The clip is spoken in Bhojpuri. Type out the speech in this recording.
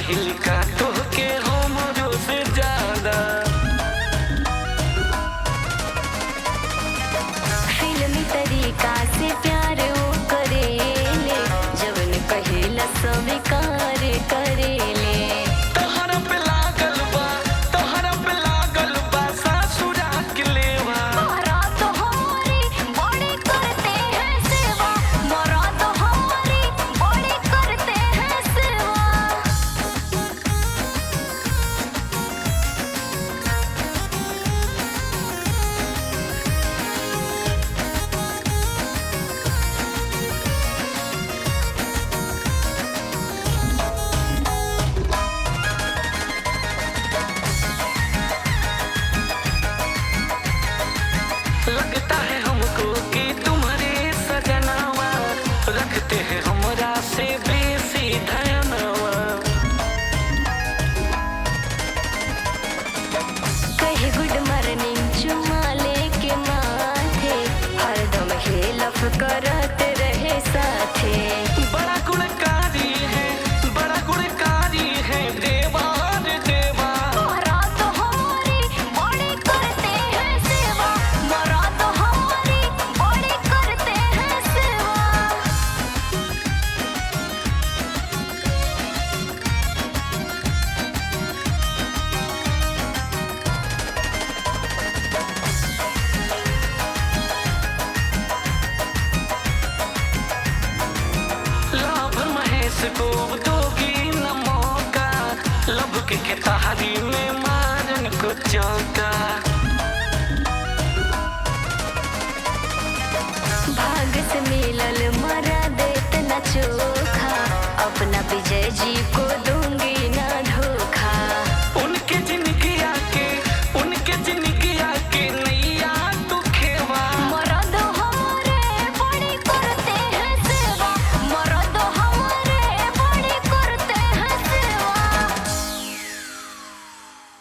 चाहिल का तोहके हमरो से ज्यादा। फिल्मी तरीका से प्यार वो करेले, जवन कहेला स्वीकार करेले। तोहरा पे लागल बा ससुरा के लेवा। मराद हमारी बड़ी करते हैं सेवा, मराद हमारी बड़ी करते हैं सेवा। लगता है हमको कि तुम्हारे सजनावा रखते हैं हमरा से बेसी धनवा। कहे गुड मॉर्निंग चुमा लेके माथे, हरदम हेलफ करत रहे साथे। बड़ा गुणकारी है देवार देवा। मराद हमारी बड़ी करते हैं सेवा, मराद हमारी बड़ी करते हैं सेवा। लाभ महेश को दोगी न मौका, लब के खेतारी में मारन को चौका। भाग से मिलल मरा देत न चोखा, अपना विजय जी को